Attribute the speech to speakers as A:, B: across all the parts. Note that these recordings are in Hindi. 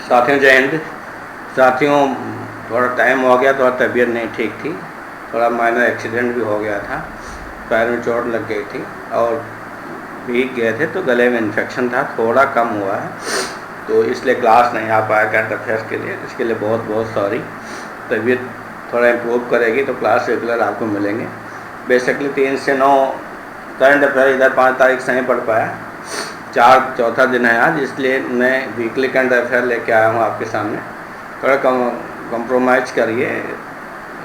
A: साथियों जय हिंद। साथियों थोड़ा टाइम हो गया, थोड़ा तबीयत नहीं ठीक थी, थोड़ा माइनर एक्सीडेंट भी हो गया था, पैर में चोट लग गई थी और भीग गए थे तो गले में इन्फेक्शन था, थोड़ा कम हुआ है तो इसलिए क्लास नहीं आ पाया करंट अफेयर्स के लिए। इसके लिए बहुत बहुत सॉरी। तबीयत थोड़ा इम्प्रूव करेगी तो क्लास रेगुलर आपको मिलेंगे। बेसिकली 3 से 9 करंट अफेयर इधर 5 तारीख से नहीं पढ़ पाया, चौथा दिन है आज, इसलिए मैं वीकली करंट अफेयर लेके आया हूँ आपके सामने। थोड़ा कंप्रोमाइज़ करिए,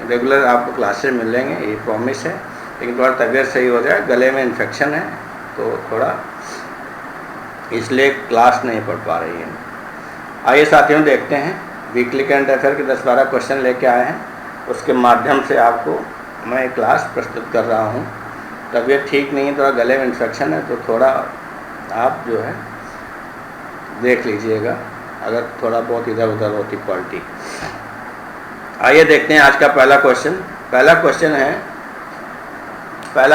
A: रेगुलर आपको क्लासेस मिलेंगे, ये प्रॉमिस है, लेकिन थोड़ा तबीयत सही हो जाए। गले में इन्फेक्शन है तो थोड़ा इसलिए क्लास नहीं पढ़ पा रही है। आइए साथियों देखते हैं, वीकली करंट अफेयर के 10-12 क्वेश्चन लेके आए हैं, उसके माध्यम से आपको मैं क्लास प्रस्तुत कर रहा हूँ। तबीयत ठीक नहीं है, थोड़ा गले में इन्फेक्शन है तो थोड़ा आप जो है देख लीजिएगा अगर थोड़ा बहुत इधर उधर होती क्वालिटी। आइए देखते हैं आज का पहला क्वेश्चन। पहला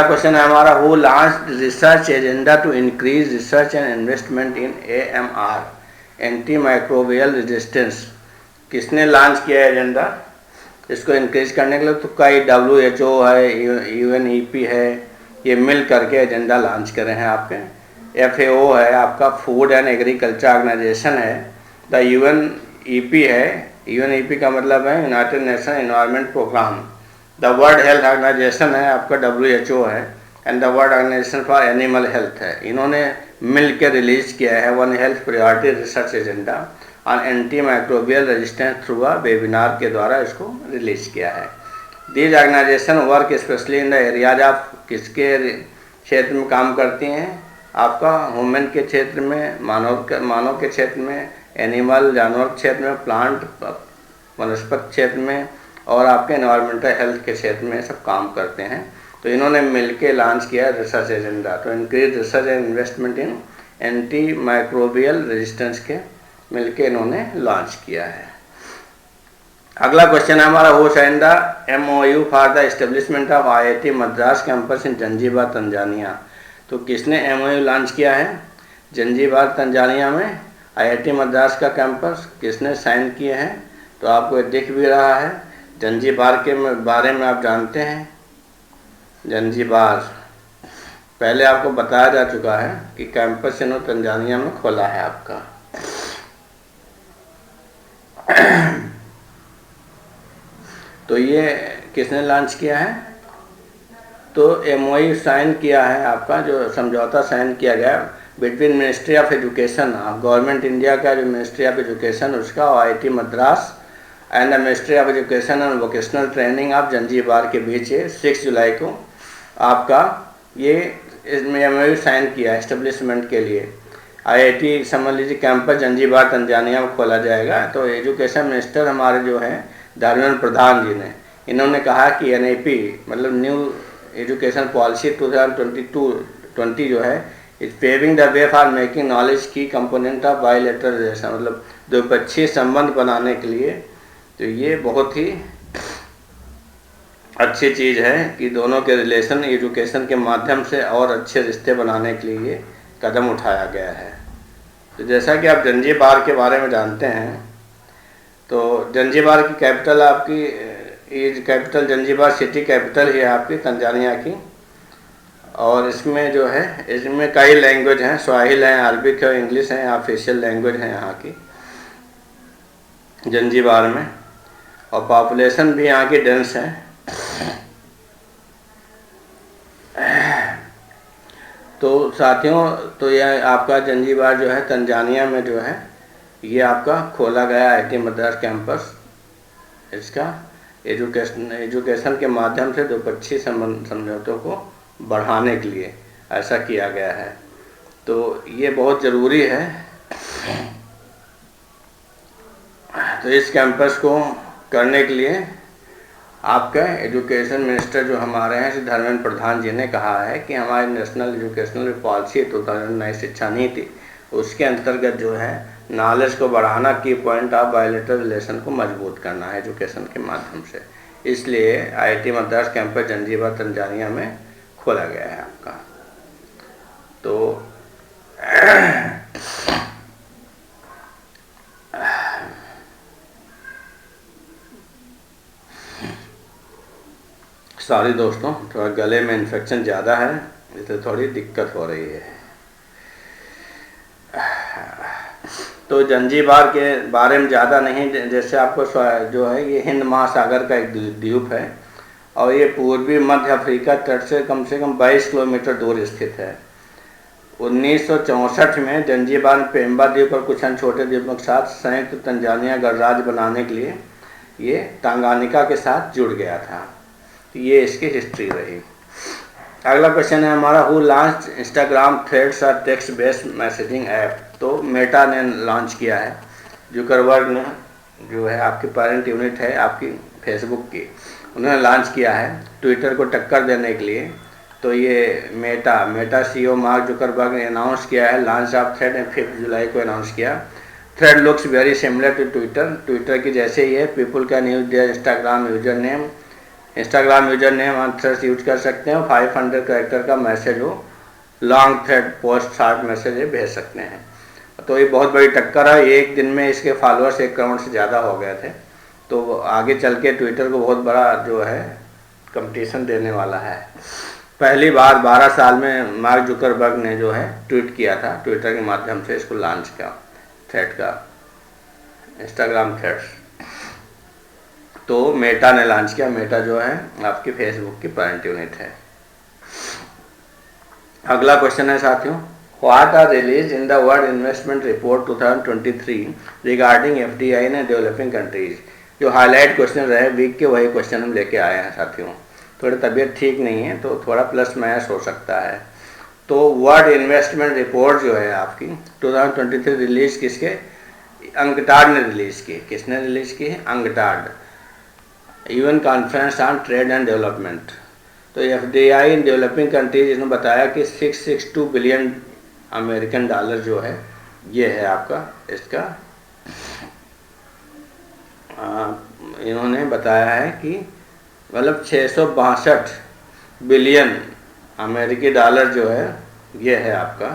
A: क्वेश्चन है हमारा, who launched research agenda to increase research and investment in AMR, anti microbial resistance. किसने लॉन्च किया एजेंडा इसको इंक्रीज करने के लिए? तो कई WHO है, UNEP है, ये मिल करके एजेंडा लॉन्च करे हैं आपके। FAO है आपका, फूड एंड एग्रीकल्चर ऑर्गेनाइजेशन है। द UNEP है, UNEP का मतलब है united nation environment programme. The world health organization है आपका, WHO है, and the world organization for animal health है। इन्होंने मिल के रिलीज किया है one health priority research agenda on anti microbial resistance through a webinar के द्वारा इसको रिलीज किया है। These organization work specially in the areas of, किसके क्षेत्र में काम करती हैं? आपका ह्यूमन के क्षेत्र में, मानव के क्षेत्र में, एनिमल जानवर के क्षेत्र में, प्लांट वनस्पति क्षेत्र में, और आपके एनवायरमेंटल हेल्थ के क्षेत्र में सब काम करते हैं। तो इन्होंने मिलके लॉन्च किया research agenda to increase research and investment in anti microbial resistance के मिलके इन्होंने लॉन्च किया है। अगला क्वेश्चन है हमारा, who signed the MOU for the establishment of IIT Madras campus in Zanzibar Tanzania. तो किसने MOU लॉन्च किया है? जंजीबार तंजानिया में IIT मद्रास का कैंपस किसने साइन किए हैं? तो आपको दिख भी रहा है। जंजीबार के बारे में आप जानते हैं। जंजीबार पहले आपको बताया जा चुका है कि कैंपस तंजानिया में खोला है आपका। तो ये किसने लॉन्च किया है? तो MOU साइन किया है आपका, जो समझौता साइन किया गया between ministry of education, government India का जो मिनिस्ट्री ऑफ एजुकेशन उसका, और IIT Madras and the ministry of education and vocational training of Zanzibar के बीच 6 जुलाई को आपका ये इसमें MOU साइन किया एस्टेब्लिशमेंट के लिए। IIT समझ लीजिए कैंपस जंजीबार तंजानिया में खोला जाएगा। तो एजुकेशन मिनिस्टर हमारे जो हैं धर्मेंद्र प्रधान जी ने, इन्होंने कहा कि NAP मतलब न्यू एजुकेशन पॉलिसी 2022-20 जो है, is paving the way for making knowledge की कंपोनेंट ऑफ बायलैटरल रिलेशन, मतलब द्विपक्षीय संबंध बनाने के लिए। तो ये बहुत ही अच्छी चीज़ है कि दोनों के रिलेशन एजुकेशन के माध्यम से और अच्छे रिश्ते बनाने के लिए कदम उठाया गया है। तो जैसा कि आप जंजीबार के बारे में जानते हैं, तो जंजीबार की कैपिटल आपकी, ये कैपिटल जंजीबार सिटी कैपिटल ही है आपकी तंजानिया की। और इसमें जो है, इसमें कई लैंग्वेज हैं, स्वाहिल हैं, अरबिक है, इंग्लिश है, ऑफिशियल लैंग्वेज है यहाँ की जंजीबार में। और पॉपुलेशन भी यहाँ की डेंस है। तो साथियों, तो यह आपका जंजीबार जो है तंजानिया में जो है, ये आपका खोला गया IIT मद्रास कैंपस, इसका एजुकेशन के माध्यम से द्विपक्षीय समझौतों को बढ़ाने के लिए ऐसा किया गया है। तो ये बहुत ज़रूरी है। तो इस कैंपस को करने के लिए आपका एजुकेशन मिनिस्टर जो हमारे हैं श्री धर्मेंद्र प्रधान जी ने कहा है कि हमारी नेशनल एजुकेशनल पॉलिसी 2009 शिक्षा नीति, उसके अंतर्गत जो है नॉलेज को बढ़ाना, की पॉइंट ऑफ बायलैटरल रिलेशन को मजबूत करना है एजुकेशन के माध्यम से। इसलिए IIT Madras campus Zanzibar Tanzania में खोला गया है आपका। तो सॉरी दोस्तों, थोड़ा गले में इन्फेक्शन ज़्यादा है, इसलिए थोड़ी दिक्कत हो रही है। तो जंजीबार के बारे में ज़्यादा नहीं, जैसे आपको जो है ये हिंद महासागर का एक द्वीप है और ये पूर्वी मध्य अफ्रीका तट से कम 22 किलोमीटर दूर स्थित है। 1964 में जंजीबार पेम्बा द्वीप और कुछ अन्य छोटे द्वीपों के साथ संयुक्त तंजानिया गणराज्य बनाने के लिए ये टांगानिका के साथ जुड़ गया था। तो ये इसकी हिस्ट्री रही। अगला क्वेश्चन है हमारा, हु लॉन्च इंस्टाग्राम थ्रेड्स और टेक्स्ट बेस्ड मैसेजिंग ऐप। तो मेटा ने लॉन्च किया है, जुकरबर्ग ने, जो है आपकी पेरेंट यूनिट है आपकी फेसबुक की, उन्होंने लॉन्च किया है ट्विटर को टक्कर देने के लिए। तो ये मेटा सीईओ मार्क जुकरबर्ग ने अनाउंस किया है लॉन्च ऑफ थ्रेड 5 जुलाई को अनाउंस किया। Thread looks very similar to Twitter की जैसे ही है। People can use their Instagram user name on threads use कर सकते हैं। 500 कैरेक्टर का मैसेज हो, long thread post short message भेज सकते हैं। तो ये बहुत बड़ी टक्कर है। एक दिन में इसके फॉलोअर्स 1 करोड़ से ज़्यादा हो गए थे। तो आगे चल के ट्विटर को बहुत बड़ा जो है कंपटीशन देने वाला है। पहली बार 12 साल में मार्क जुकरबर्ग ने जो है ट्वीट किया था, ट्विटर के माध्यम से इसको लॉन्च किया, थ्रेड का, इंस्टाग्राम थ्रेड्स। तो मेटा ने लॉन्च किया। मेटा जो है आपकी फेसबुक की पेरेंट यूनिट है। अगला क्वेश्चन है साथियों, what are release in the world investment report 2023 regarding FDI in developing countries. जो हाईलाइट क्वेश्चन रहे वीक के, वही क्वेश्चन हम लेके आए हैं साथियों। थोड़ी तबीयत ठीक नहीं है तो थोड़ा प्लस माइनस हो सकता है। तो वर्ल्ड इन्वेस्टमेंट रिपोर्ट जो है आपकी 2023 रिलीज किसके, अंकटाड ने रिलीज की। किसने रिलीज की है? UNCTAD, UN conference on trade and development. तो FDI इन डेवलपिंग कंट्रीज, इसने बताया कि 662 बिलियन अमेरिकन डॉलर जो है ये है आपका इसका, इन्होंने बताया है कि मतलब 662 बिलियन अमेरिकी डॉलर जो है ये है आपका।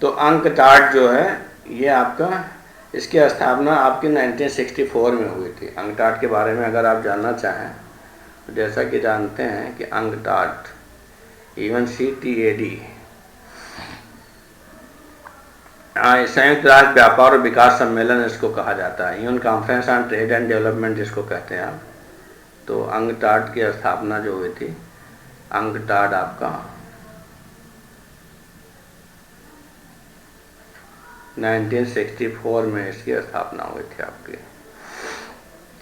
A: तो अंकटाड जो है ये आपका, इसकी स्थापना आपकी 1964 में हुई थी। अंकटाड के बारे में अगर आप जानना चाहें तो जैसा कि जानते हैं कि अंकटाड UNCTAD संयुक्त राष्ट्र व्यापार और विकास सम्मेलन इसको कहा जाता है। UN conference on trade and development जिसको कहते हैं आप। तो अंकटाड की स्थापना जो हुई थी, अंकटाड आपका 1964 में इसकी स्थापना हुई थी आपकी।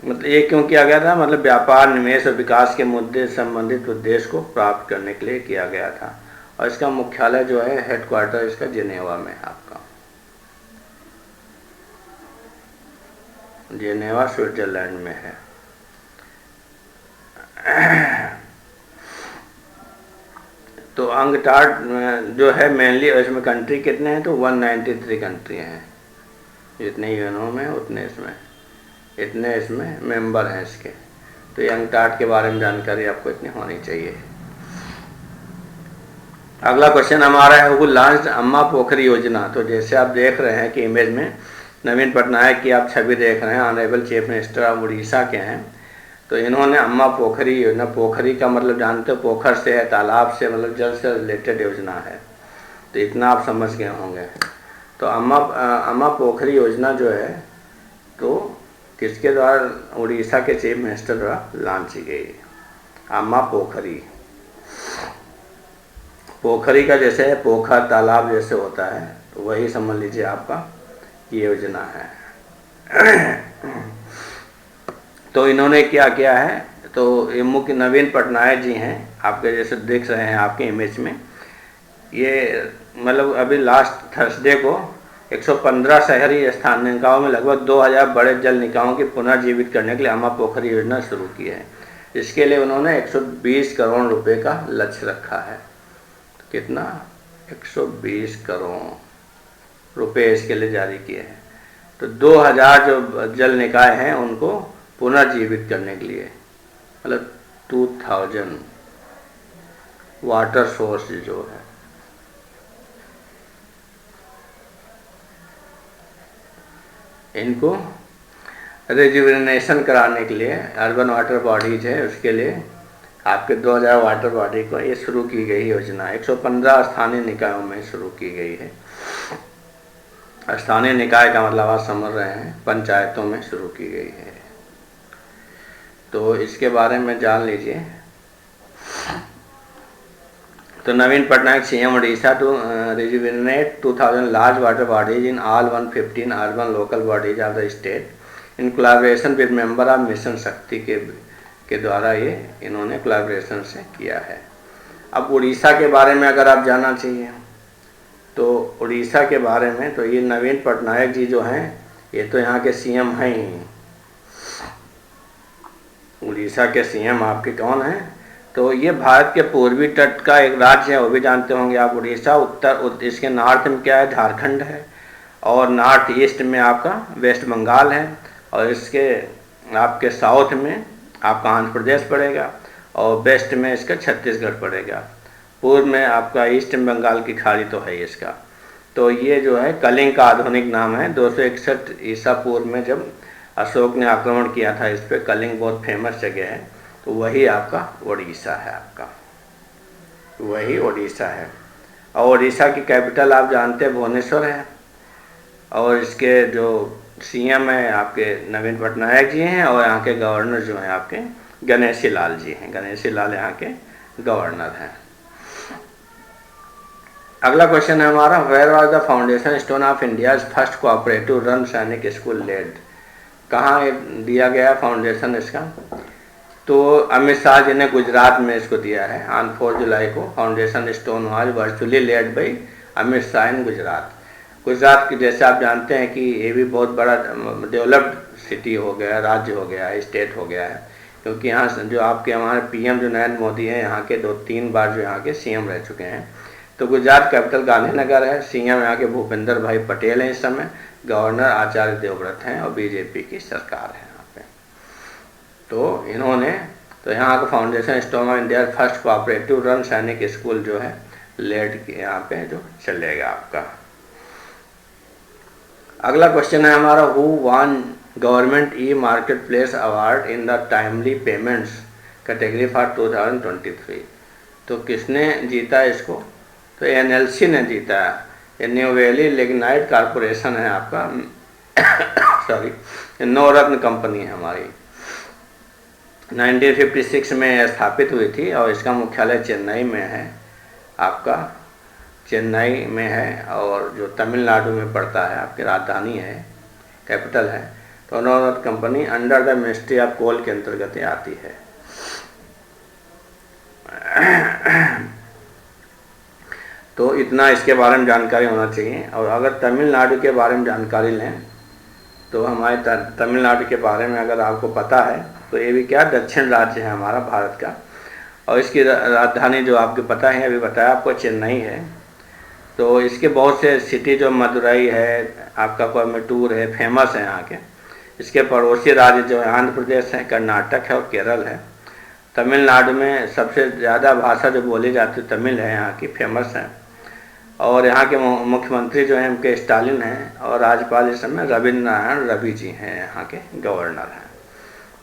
A: मतलब ये क्यों किया गया था? मतलब व्यापार, निवेश और विकास के मुद्दे संबंधित उद्देश्य को प्राप्त करने के लिए किया गया था। और इसका मुख्यालय जो है, हेडक्वार्टर इसका जिनेवा में है आपका, जिनेवा स्विट्जरलैंड में है। तो अंकटाड जो है मेनली, इसमें कंट्री कितने हैं? तो 193 कंट्री हैं। जितने यूएनओ में उतने इसमें मेंबर हैं इसके। तो ये अंकटाड के बारे में जानकारी आपको इतनी होनी चाहिए। अगला क्वेश्चन हमारा है, हु लॉन्च्ड अम्मा पोखरी योजना। तो जैसे आप देख रहे हैं कि इमेज में नवीन पटनायक की आप छवि देख रहे हैं, honourable chief minister of Orissa के हैं। तो इन्होंने अम्मा पोखरी योजना, पोखरी का मतलब जानते हो, पोखर से है, तालाब से, मतलब जल से रिलेटेड योजना है। तो इतना आप समझ गए होंगे। तो अम्मा पोखरी योजना जो है तो किसके द्वारा? उड़ीसा के चीफ मिनिस्टर द्वारा लॉन्च की गई। अम्मा पोखरी, पोखरी का जैसे है पोखर, तालाब जैसे होता है, तो वही समझ लीजिए आपका ये योजना है। तो इन्होंने क्या किया है? तो ये मुख्य नवीन पटनायक जी हैं, आपके जैसे देख रहे हैं आपके इमेज में। ये मतलब अभी लास्ट थर्सडे को 115 शहरी स्थानीय निकायों में लगभग 2000 बड़े जल निकायों की पुनर्जीवित करने के लिए अम्मा पोखरी योजना शुरू की है। इसके लिए उन्होंने 120 करोड़ रुपए का लक्ष्य रखा है। तो कितना? 120 करोड़ रुपए इसके लिए जारी किए हैं। तो 2000 जो जल निकाय हैं उनको पुनर्जीवित करने के लिए, मतलब 2000 वाटर सोर्स जो है। इनको रिजुविनेशन कराने के लिए अर्बन वाटर बॉडीज है, उसके लिए आपके 2000 वाटर बॉडी को ये शुरू की गई योजना 115 स्थानीय निकायों में शुरू की गई है। स्थानीय निकाय का मतलब आप समझ रहे हैं, पंचायतों में शुरू की गई है। तो इसके बारे में जान लीजिए। तो Naveen Patnaik CM Orissa to rejuvenate 2000 large water bodies in all 115 urban local bodies of the state in collaboration with member of mission Shakti के द्वारा ये इन्होंने कोलैबोरेशन से किया है। अब उड़ीसा के बारे में अगर आप जानना चाहिए तो उड़ीसा के बारे में, तो ये नवीन पटनायक जी जो हैं ये तो यहाँ के सीएम हैं ही। उड़ीसा के सीएम आपके कौन हैं? तो ये भारत के पूर्वी तट का एक राज्य है, वो भी जानते होंगे आप। उड़ीसा इसके नॉर्थ में क्या है, झारखंड है, और नॉर्थ ईस्ट में आपका वेस्ट बंगाल है, और इसके आपके साउथ में आपका आंध्र प्रदेश पड़ेगा, और वेस्ट में इसका छत्तीसगढ़ पड़ेगा। पूर्व में आपका ईस्ट बंगाल की खाड़ी तो है इसका। तो ये जो है कलिंग का आधुनिक नाम है। 261 ईसा पूर्व में जब अशोक ने आक्रमण किया था इस पर, कलिंग बहुत फेमस जगह है, तो वही आपका उड़ीसा है, आपका वही उड़ीसा है। और उड़ीसा की कैपिटल आप जानते हैं भुवनेश्वर है, और इसके जो सीएम है आपके नवीन पटनायक जी हैं, और यहाँ के गवर्नर जो हैं आपके गणेशी लाल जी हैं। गणेशी लाल यहाँ के गवर्नर हैं। अगला क्वेश्चन है हमारा, where was the foundation stone of India's first cooperative run Sainik school laid? कहाँ दिया गया फाउंडेशन इसका? तो अमित शाह जी ने गुजरात में इसको दिया है। ऑन 4 जुलाई को foundation stone was virtually laid by Amit Shah in Gujarat. Gujarat की जैसे आप जानते हैं कि ये भी बहुत बड़ा डेवलप्ड सिटी हो गया, राज्य हो गया है, स्टेट हो गया है, क्योंकि यहाँ जो आपके हमारे पीएम जो नरेंद्र मोदी हैं यहाँ के 2-3 बार जो यहाँ के सीएम रह चुके हैं। तो गुजरात कैपिटल गांधीनगर है, सीएम यहाँ के भूपेंद्र भाई पटेल हैं इस समय, गवर्नर आचार्य देवव्रत हैं, और बीजेपी की सरकार है यहाँ पे। तो इन्होंने तो यहाँ का foundation stone of India first cooperative run Sainik school जो है लेड के यहाँ पे जो चलेगा आपका। अगला क्वेश्चन है हमारा, who one government e market place award in the timely payments category for 2023? तो किसने जीता इसको? तो एनएलसी ने जीता है। ये न्यू वैली लिग्नाइट कॉरपोरेशन है आपका सॉरी, नवरत्न कंपनी है हमारी। 1956 में स्थापित हुई थी, और इसका मुख्यालय चेन्नई में है आपका, चेन्नई में है, और जो तमिलनाडु में पड़ता है, आपकी राजधानी है, कैपिटल है। तो Navratna company under the ministry of coal के अंतर्गत आती है। तो इतना इसके बारे में जानकारी होना चाहिए। और अगर तमिलनाडु के बारे में जानकारी लें तो हमारे तमिलनाडु के बारे में अगर आपको पता है तो ये भी क्या दक्षिण राज्य है हमारा भारत का, और इसकी राजधानी जो आपको पता है, अभी बताया आपको, चेन्नई है। तो इसके बहुत से सिटी जो मदुरई है, आपका कोयम्बटूर है, फेमस है यहाँ के। इसके पड़ोसी राज्य जो है आंध्र प्रदेश है, कर्नाटक है, और केरल है। तमिलनाडु में सबसे ज़्यादा भाषा जो बोली जाती है तमिल है, यहाँ की फेमस है। और यहाँ के मुख्यमंत्री जो हैं उनके स्टालिन हैं, और राज्यपाल इस समय रविंद्र नारायण रवि जी हैं, यहाँ के गवर्नर हैं।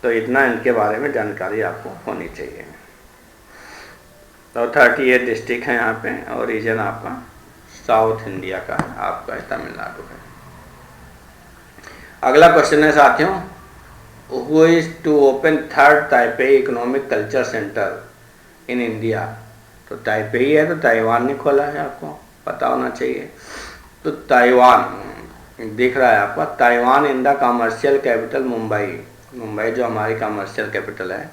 A: तो इतना इनके बारे में जानकारी आपको होनी चाहिए। तो 38 डिस्ट्रिक्ट हैं यहाँ पे, और रीजन आपका साउथ इंडिया का आपका तमिलनाडु है। अगला क्वेश्चन है साथियों, who is to open 3rd Taipei economic culture centre in India? तो ताइपेई है, तो ताइवान ने खोला है, आपको पता होना चाहिए। तो ताइवान दिख रहा है आपका, Taiwan in the commercial capital Mumbai. Mumbai जो हमारी कमर्शियल कैपिटल है।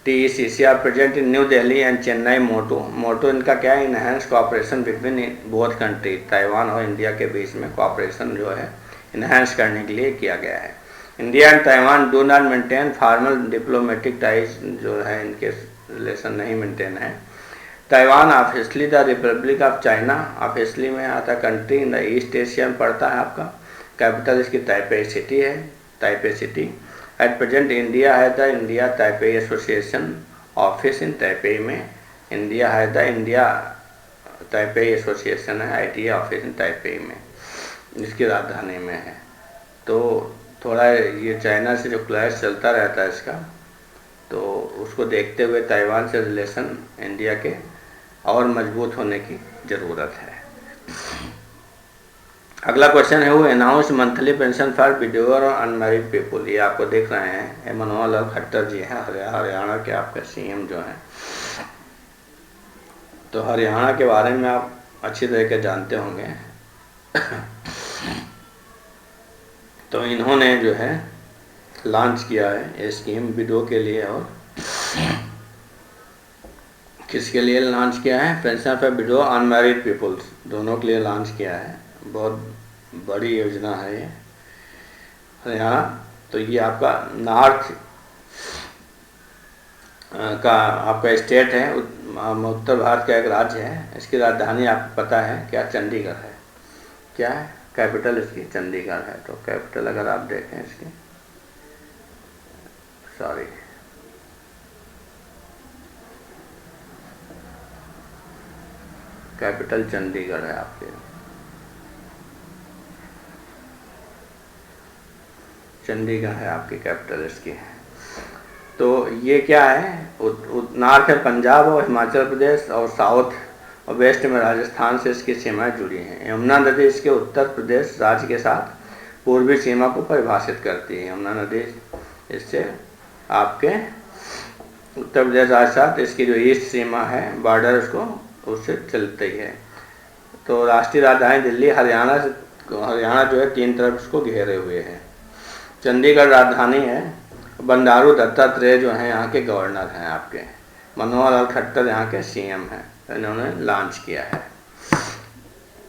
A: TECC are present in new Delhi and Chennai. Motto इनका क्या है, enhance cooperation between both country. Taiwan और इंडिया के बीच में कोऑपरेशन जो है इनहेंस करने के लिए किया गया है। India and Taiwan do not maintain formal diplomatic ties, जो है इनके रिलेशन नहीं मेंटेन है। Taiwan officially the Republic of China, officially में आता country in the East Asia में पड़ता है आपका। कैपिटल इसकी ताइपे सिटी है, Taipei city. At present India है the India Taipei Association office in Taipei में। इंडिया है द इंडिया ताइपे एसोसिएशन है, ITA ऑफिस इन ताइपे में, जिसकी राजधानी में है। तो थोड़ा ये चाइना से जो क्लैश चलता रहता है इसका, तो उसको देखते हुए ताइवान से रिलेशन इंडिया के और मजबूत होने की ज़रूरत है। अगला क्वेश्चन है वो announce monthly pension for widower और अनमैरिड पीपुल। ये आपको देख रहे हैं मनोहर लाल खट्टर जी हैं, हरियाणा के आपके सीएम जो हैं। तो हरियाणा के बारे में आप अच्छी तरह के जानते होंगे। तो इन्होंने जो है लॉन्च किया है ये स्कीम विडो के लिए, और किसके लिए लॉन्च किया है? Pension for widow unmarried peoples, दोनों के लिए लॉन्च किया है। बहुत बड़ी योजना है ये हरियाणा। तो ये आपका नॉर्थ का आपका स्टेट है, उत्तर भारत का एक राज्य है। इसकी राजधानी आपको पता है क्या? चंडीगढ़ है। क्या है कैपिटल इसकी? चंडीगढ़ है। तो कैपिटल अगर आप देखें इसकी, सॉरी, कैपिटल चंडीगढ़ है आपके, चंडीगढ़ है आपकी कैपिटल इसकी। तो ये क्या है? नॉर्थ है पंजाब और हिमाचल प्रदेश, और साउथ और वेस्ट में राजस्थान से इसकी सीमाएं जुड़ी हैं। यमुना नदी इसके उत्तर प्रदेश राज्य के साथ पूर्वी सीमा को परिभाषित करती है। यमुना नदी इससे आपके उत्तर प्रदेश राज्य साथ इसकी जो ईस्ट सीमा है, बॉर्डर उसको उससे चलती है। तो राष्ट्रीय राजधानी दिल्ली, हरियाणा जो है 3 तरफ इसको घेरे हुए है। चंडीगढ़ राजधानी है। बंडारू दत्तात्रेय जो हैं यहाँ के गवर्नर हैं आपके। मनोहर लाल खट्टर यहाँ के सीएम हैं। इन्होंने लॉन्च किया है।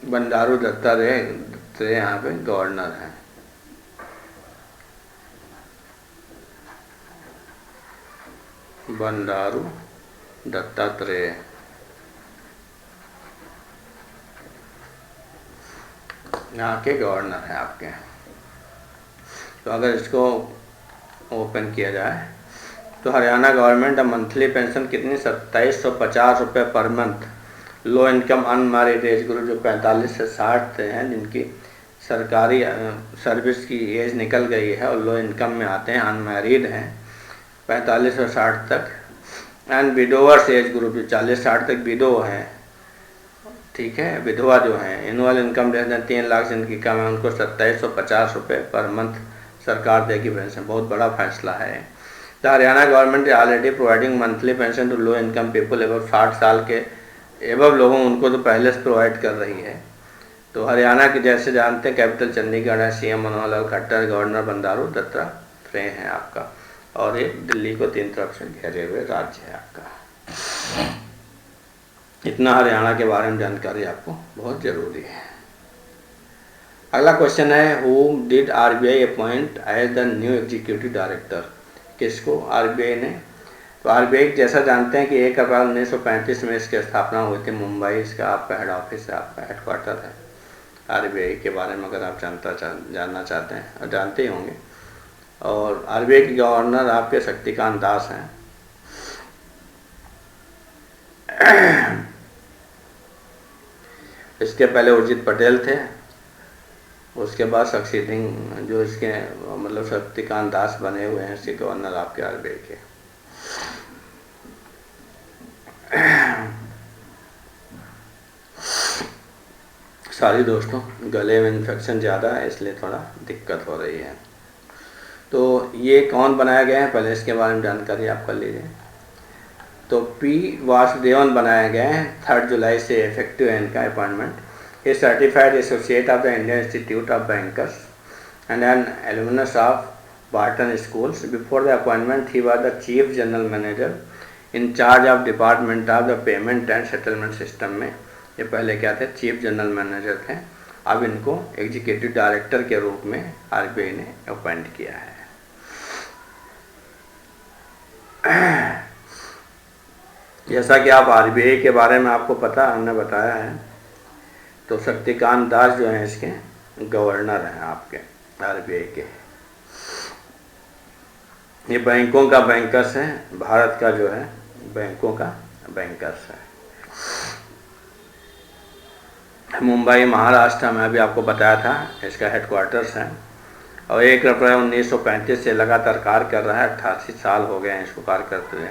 A: बंडारू दत्तात्रेय यहाँ पे गवर्नर हैं। बंडारू दत्तात्रेय यहाँ के गवर्नर हैं आपके। तो अगर इसको ओपन किया जाए तो हरियाणा गवर्नमेंट मंथली पेंशन कितनी? 2750 रुपये per month. Low income unmarried age group जो 45 से 60 हैं, जिनकी सरकारी सर्विस की एज निकल गई है और लो इनकम में आते हैं, अनमैरिड हैं 45 और 60 तक, एंड विडोवर्स एज ग्रुप जो 40-60 तक विडो हैं, ठीक है, विधवा जो हैं, annual income less than 3 lakh जिनकी कम है, उनको 2750 रुपये पर मंथ सरकार देगी पेंशन। बहुत बड़ा फैसला है। The Haryana government is already providing monthly pension to low income people above 60 साल के एबव लोगों, उनको तो पहले से प्रोवाइड कर रही है। तो हरियाणा के जैसे जानते हैं कैपिटल चंडीगढ़ है, सीएम मनोहर लाल खट्टर, गवर्नर बंडारू दत्तात्रेय है आपका, और ये दिल्ली को 3 तरफ से घेरे हुए राज्य है आपका। इतना हरियाणा के बारे में जानकारी आपको बहुत जरूरी है। अगला क्वेश्चन है who did RBI appoint as the new executive director. किसको आरबीआई ने? तो आरबीआई जैसा जानते हैं कि 1 अप्रैल 1935 में इसकी स्थापना हुई थी। मुंबई इसका आपका हेड ऑफिस है, आपका हेडक्वार्टर है। आरबीआई के बारे में अगर आप जानना चाहते हैं और जानते ही होंगे। और आरबीआई के गवर्नर आपके शक्तिकांत दास हैं। इसके पहले उर्जित पटेल थे, उसके बाद सक्सीडिंग जो इसके मतलब शक्तिकांत दास बने हुए हैं इसके गवर्नर आपके आरबीआई के। सॉरी दोस्तों, गले में इन्फेक्शन ज़्यादा है इसलिए थोड़ा दिक्कत हो रही है। तो ये कौन बनाया गया है, पहले इसके बारे में जानकारी आप कर लीजिए। तो पी वासुदेवन बनाया गया है 3 जुलाई से इफेक्टिव है इनका appointment. He is certified associate of the Indian Institute of Bankers and an alumnus of Barton Schools. Before the appointment, he was the Chief General Manager in charge of Department of the Payment and Settlement System में ये पहले क्या थे? चीफ जनरल मैनेजर थे। अब इनको एग्जीक्यूटिव डायरेक्टर के रूप में आरबीआई ने अपॉइंट किया है। जैसा कि आप आरबीआई के बारे में आपको पता हमने बताया है, तो शक्तिकांत दास जो हैं इसके गवर्नर हैं आपके आरबीआई के। ये बैंकों का बैंकर्स है, भारत का जो है बैंकों का बैंकर्स है। मुंबई महाराष्ट्र में अभी आपको बताया था इसका हेडक्वार्टर्स है। और 1 अप्रैल 1935 से लगातार कार्य कर रहा है। 88 साल हो गए हैं इसको कार्य करते हुए।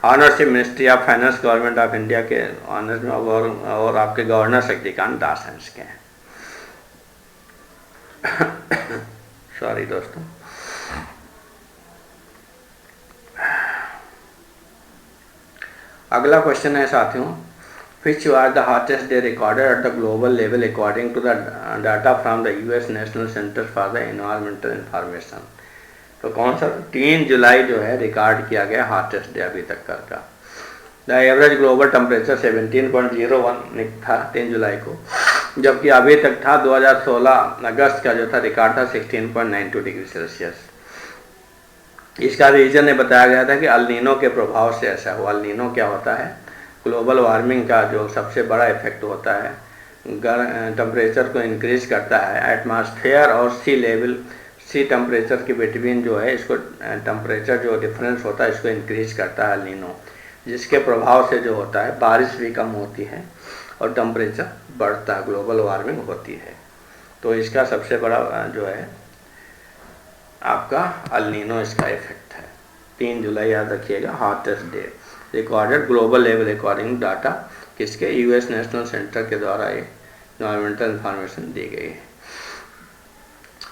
A: Ownership ministry of finance government of India के ऑनर्स में और आपके गवर्नर शक्तिकांत दास हैं इसके हैं। सॉरी दोस्तों। अगला क्वेश्चन है साथियों, which was the hottest day recorded at the global level according to the data from the US National Center for the Environmental Information। तो कौन सा 3 जुलाई जो है रिकॉर्ड किया गया हॉटेस्ट डे अभी तक का। द एवरेज ग्लोबल टेम्परेचर 17.01 था 3 जुलाई को, जबकि अभी तक था 2016 अगस्त का जो था रिकॉर्ड था 16.92 डिग्री सेल्सियस। इसका रीजन ये बताया गया था कि अल नीनो के प्रभाव से ऐसा हुआ। अल नीनो क्या होता है, ग्लोबल वार्मिंग का जो सबसे बड़ा इफेक्ट होता है, टेम्परेचर को इंक्रीज करता है। एटमॉस्फेयर और सी लेवल, सी टेम्परेचर के बिटवीन जो है इसको टेम्परेचर जो डिफरेंस होता है इसको इंक्रीज करता है अल नीनो, जिसके प्रभाव से जो होता है बारिश भी कम होती है और टेम्परेचर बढ़ता है, ग्लोबल वार्मिंग होती है। तो इसका सबसे बड़ा जो है आपका अल नीनो इसका इफेक्ट है। 3 जुलाई याद रखिएगा hottest day recorded global level according data किसके, यूएस नेशनल सेंटर के द्वारा ये एनवायरमेंटल इंफॉर्मेशन दी गई है।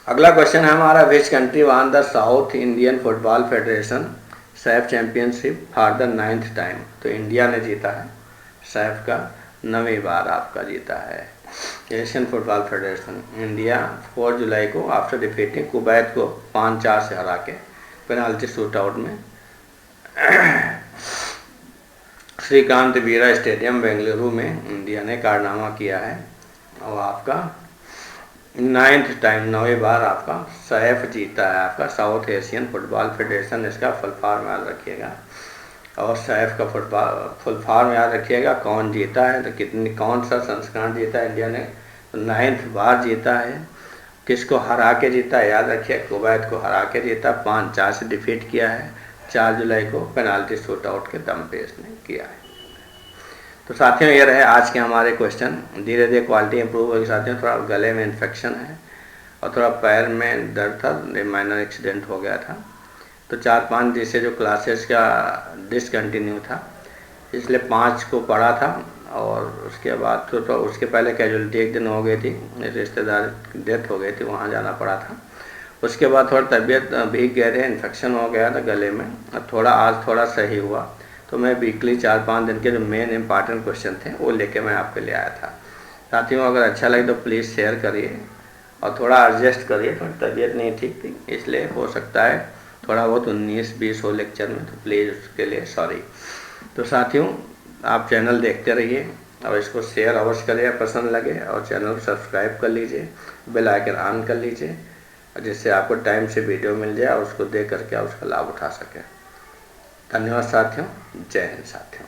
A: अगला क्वेश्चन है हमारा, which country one the south Indian football federation Saif championship for the 9th time. तो इंडिया ने जीता है, सैफ का 9वीं बार आपका जीता है। Asian football federation India 4 July को आफ्टर डिफीटिंग कुवैत को 5-4 से हरा के पेनाल्टी शूट आउट में श्रीकांत वीरा स्टेडियम बेंगलुरु में इंडिया ने कारनामा किया है। और आपका 9th टाइम 9वीं बार आपका सैफ जीता है आपका साउथ एशियन फुटबॉल फेडरेशन, इसका फुल फॉर्म याद रखिएगा। और सैफ का फुल फॉर्म याद रखिएगा। कौन जीता है तो कितनी कौन सा संस्करण जीता है इंडिया ने, तो 9th बार जीता है। किसको हरा के जीता है याद रखिए, कुवैत को हरा के जीता, 5-4 से डिफीट किया है। 4 जुलाई को पेनाल्टी शूट आउट के दम पे इसने किया है। तो साथियों ये रहे आज के हमारे क्वेश्चन। धीरे धीरे क्वालिटी इंप्रूव होगी साथियों। थोड़ा गले में इन्फेक्शन है और थोड़ा पैर में दर्द था, माइनर एक्सीडेंट हो गया था। तो 4-5 जैसे जो क्लासेस का डिसकंटिन्यू था, इसलिए 5 को पढ़ा था और उसके बाद तो उसके पहले कैजुअलिटी 1 दिन हो गई थी, रिश्तेदार की डेथ हो गई थी, वहाँ जाना पड़ा था। उसके बाद थोड़ा तबीयत भीग गए थे, इन्फेक्शन हो गया था गले में, और थोड़ा आज थोड़ा सही हुआ। तो मैं वीकली 4-5 दिन के जो मेन इंपॉर्टेंट क्वेश्चन थे वो लेके मैं आपके लिए आया था। साथियों अगर अच्छा लगे तो प्लीज़ शेयर करिए और थोड़ा एडजस्ट करिए, थोड़ी तबीयत नहीं ठीक थी इसलिए हो सकता है थोड़ा बहुत 19-20 हो लेक्चर में, तो प्लीज़ उसके लिए सॉरी। तो साथियों आप चैनल देखते रहिए और इसको शेयर अवश्य करिए पसंद लगे, और चैनल को सब्सक्राइब कर लीजिए, बेल आइकन ऑन कर लीजिए, जिससे आपको टाइम से वीडियो मिल जाए और उसको देख करके आप उसका लाभ उठा सकें। धन्यवाद साथियों, जय हिंद साथियों।